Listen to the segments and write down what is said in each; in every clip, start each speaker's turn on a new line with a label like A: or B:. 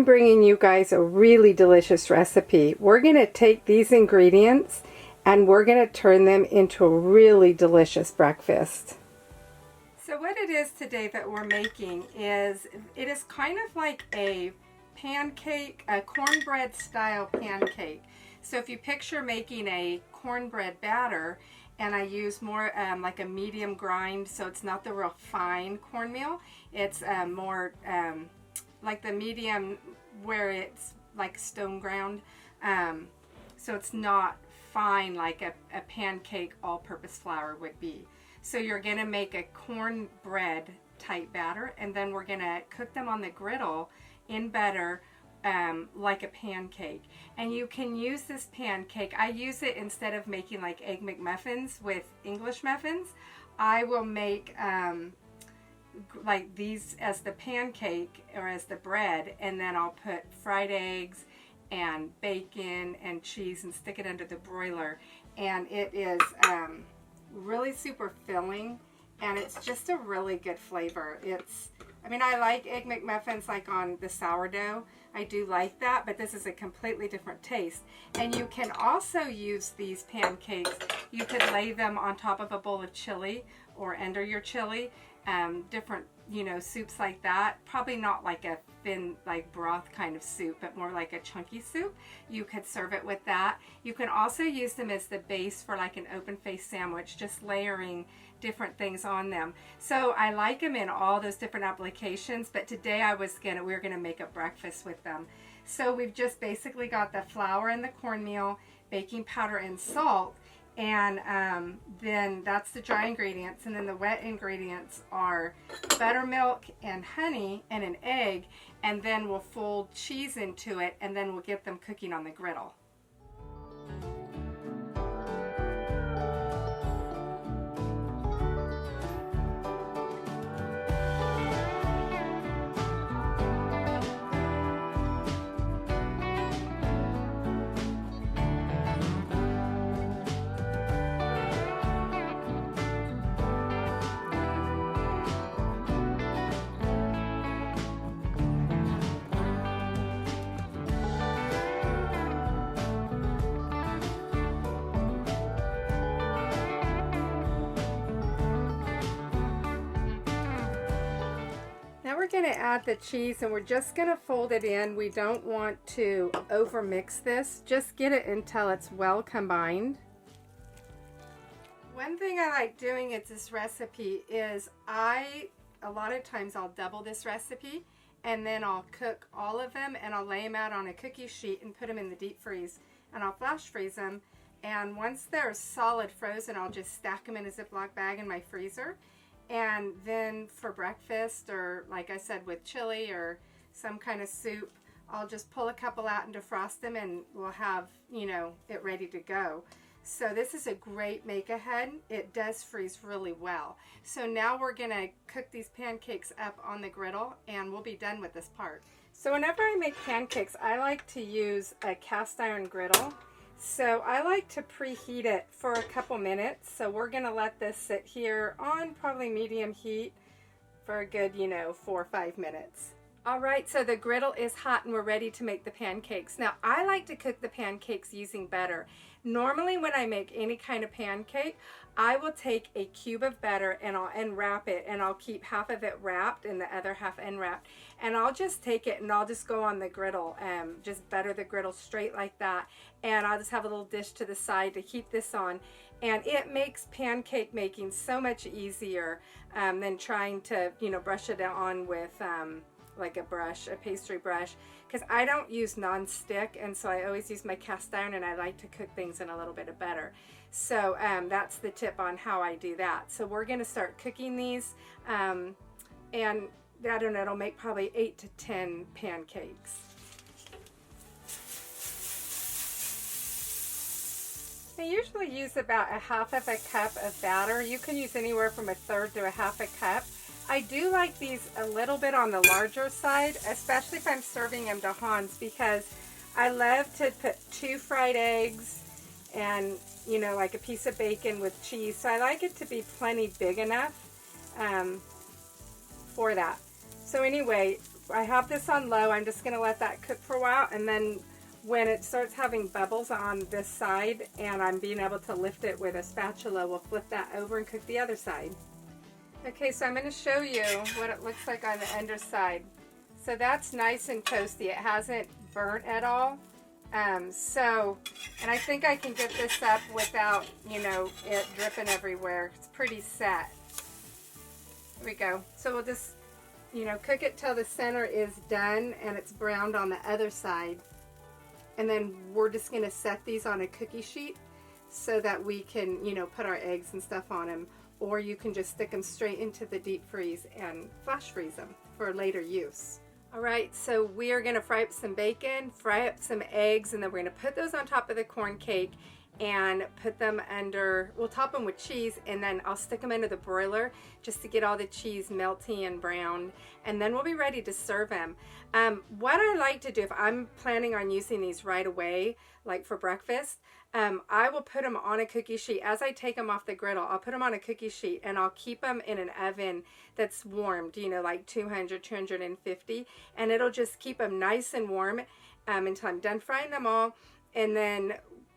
A: bringing you guys a really delicious recipe. We're going to take these ingredients and we're going to turn them into a really delicious breakfast. So what it is today that we're making is, it is kind of like a pancake, a cornbread style pancake. So if you picture making a cornbread batter, and I use more like a medium grind, so it's not the real fine cornmeal. It's more like the medium where it's like stone ground. So it's not fine like a pancake all-purpose flour would be. So you're gonna make a cornbread type batter, and then we're gonna cook them on the griddle in butter like a pancake. And you can use this pancake, I use it instead of making like egg McMuffins with English muffins. I will make like these as the pancake or as the bread, and then I'll put fried eggs and bacon and cheese and stick it under the broiler, and it is really super filling, and it's just a really good flavor. I mean, I like egg McMuffins like on the sourdough. I do like that, but this is a completely different taste. And you can also use these pancakes. You could lay them on top of a bowl of chili or under your chili. Different, you know, soups like that. Probably not like a thin, like broth kind of soup, but more like a chunky soup. You could serve it with that. You can also use them as the base for like an open-faced sandwich, just layering different things on them. So I like them in all those different applications, but today we're gonna make a breakfast with them. So we've just basically got the flour and the cornmeal, baking powder and salt, and then that's the dry ingredients, and then the wet ingredients are buttermilk and honey and an egg, and then we'll fold cheese into it, and then we'll get them cooking on the griddle. Now we're going to add the cheese, and we're just going to fold it in. We don't want to over mix this. Just get it until it's well combined. One thing I like doing at this recipe is a lot of times I'll double this recipe, and then I'll cook all of them, and I'll lay them out on a cookie sheet and put them in the deep freeze, and I'll flash freeze them. And once they're solid frozen, I'll just stack them in a Ziploc bag in my freezer. And then for breakfast, or like I said with chili or some kind of soup, I'll just pull a couple out and defrost them, and we'll have, you know, it ready to go. So this is a great make ahead. It does freeze really well. So now we're gonna cook these pancakes up on the griddle, and we'll be done with this part. So whenever I make pancakes, I like to use a cast iron griddle. So I like to preheat it for a couple minutes. So we're gonna let this sit here on probably medium heat for a good, you know, 4 or 5 minutes. All right, so the griddle is hot and we're ready to make the pancakes. Now I like to cook the pancakes using butter. Normally when I make any kind of pancake, I will take a cube of butter and I'll unwrap it, and I'll keep half of it wrapped and the other half unwrapped. And I'll just take it and I'll just go on the griddle, just butter the griddle straight like that. And I'll just have a little dish to the side to keep this on. And it makes pancake making so much easier than trying to, you know, brush it on with like a brush, a pastry brush, because I don't use non-stick, and so I always use my cast iron, and I like to cook things in a little bit of butter. So that's the tip on how I do that. So we're going to start cooking these, and I don't know, it'll make probably 8 to 10 pancakes. I usually use about a half of a cup of batter. You can use anywhere from a third to a half a cup. I do like these a little bit on the larger side, especially if I'm serving them to Hans, because I love to put 2 fried eggs and, you know, like a piece of bacon with cheese. So I like it to be plenty big enough for that. So anyway, I have this on low. I'm just gonna let that cook for a while, and then when it starts having bubbles on this side and I'm being able to lift it with a spatula, we'll flip that over and cook the other side. Okay, so I'm going to show you what it looks like on the underside. So that's nice and toasty. It hasn't burnt at all. And I think I can get this up without, you know, it dripping everywhere. It's pretty set. There we go. So we'll just, you know, cook it till the center is done and it's browned on the other side. And then we're just going to set these on a cookie sheet so that we can, you know, put our eggs and stuff on them. Or you can just stick them straight into the deep freeze and flash freeze them for later use. All right, so we are going to fry up some bacon, fry up some eggs, and then we're going to put those on top of the corn cake and put them under, we'll top them with cheese, and then I'll stick them into the broiler just to get all the cheese melty and brown, and then we'll be ready to serve them. What I like to do, if I'm planning on using these right away, like for breakfast, I will put them on a cookie sheet. As I take them off the griddle, I'll put them on a cookie sheet and I'll keep them in an oven that's warmed, you know, like 200, 250, and it'll just keep them nice and warm until I'm done frying them all, and then,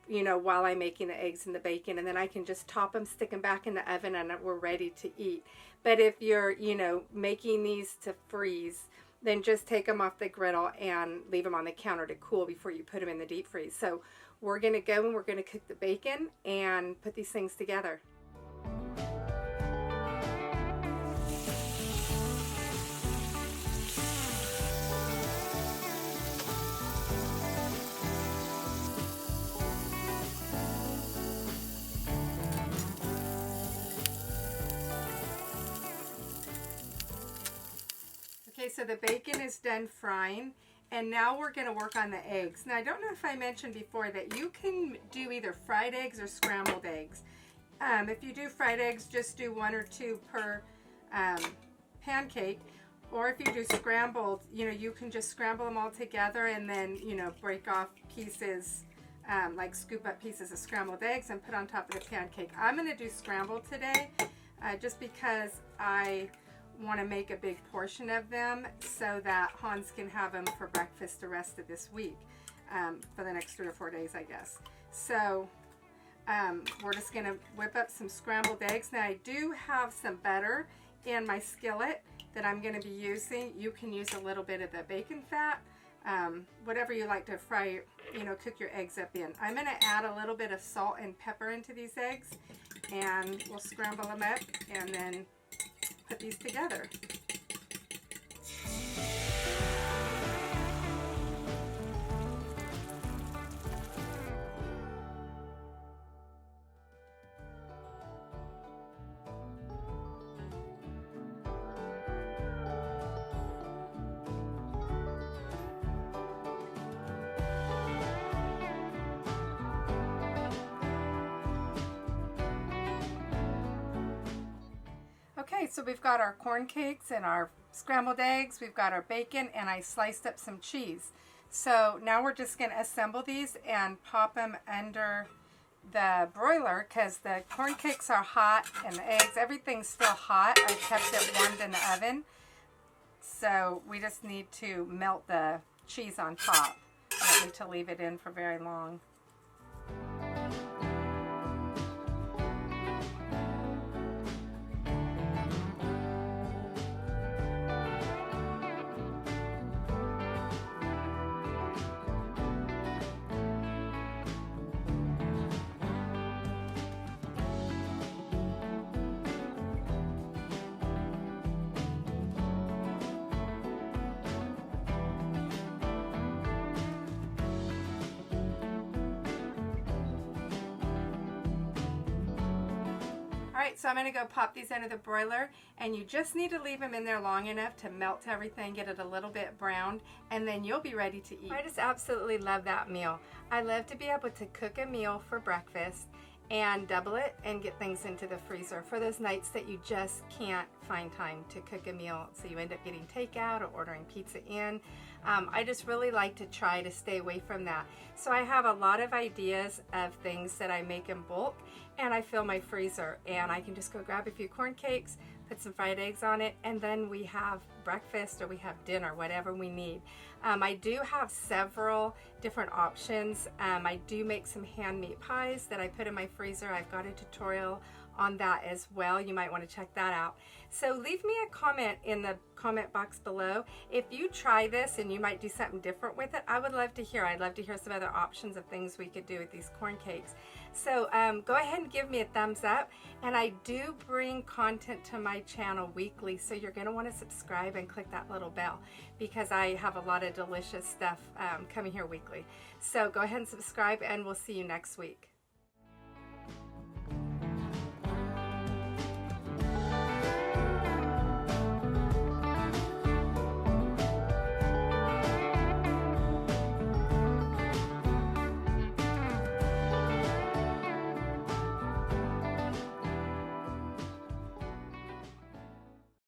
A: you know, while I'm making the eggs and the bacon, and then I can just top them, stick them back in the oven, and we're ready to eat. But if you're, you know, making these to freeze, then just take them off the griddle and leave them on the counter to cool before you put them in the deep freeze. So we're going to go and we're going to cook the bacon and put these things together. Okay, so the bacon is done frying, and now we're going to work on the eggs. Now, I don't know if I mentioned before that you can do either fried eggs or scrambled eggs. If you do fried eggs, just do 1 or 2 per pancake. Or if you do scrambled, you know, you can just scramble them all together and then, you know, break off pieces, like scoop up pieces of scrambled eggs and put on top of the pancake. I'm going to do scrambled today just because I want to make a big portion of them so that Hans can have them for breakfast the rest of this week, for the next 3 or 4 days, I guess. So we're just going to whip up some scrambled eggs. Now I do have some butter in my skillet that I'm going to be using. You can use a little bit of the bacon fat, whatever you like to fry, you know, cook your eggs up in. I'm going to add a little bit of salt and pepper into these eggs, and we'll scramble them up and then put these together. Okay, so we've got our corn cakes and our scrambled eggs, we've got our bacon, and I sliced up some cheese. So now we're just going to assemble these and pop them under the broiler because the corn cakes are hot and the eggs, everything's still hot. I kept it warmed in the oven. So we just need to melt the cheese on top. I don't need to leave it in for very long. Alright, so I'm going to go pop these into the broiler, and you just need to leave them in there long enough to melt everything, get it a little bit browned, and then you'll be ready to eat. I just absolutely love that meal. I love to be able to cook a meal for breakfast and double it and get things into the freezer for those nights that you just can't find time to cook a meal, so you end up getting takeout or ordering pizza in. I just really like to try to stay away from that. So I have a lot of ideas of things that I make in bulk, and I fill my freezer, and I can just go grab a few corn cakes, put some fried eggs on it, and then we have breakfast or we have dinner, whatever we need. I do have several different options. I do make some hand meat pies that I put in my freezer. I've got a tutorial on that as well. You might want to check that out. So leave me a comment in the comment box below. If you try this and you might do something different with it, I would love to hear. I'd love to hear some other options of things we could do with these corn cakes. So go ahead and give me a thumbs up. And I do bring content to my channel weekly, so you're going to want to subscribe and click that little bell, because I have a lot of delicious stuff coming here weekly. So go ahead and subscribe, and we'll see you next week.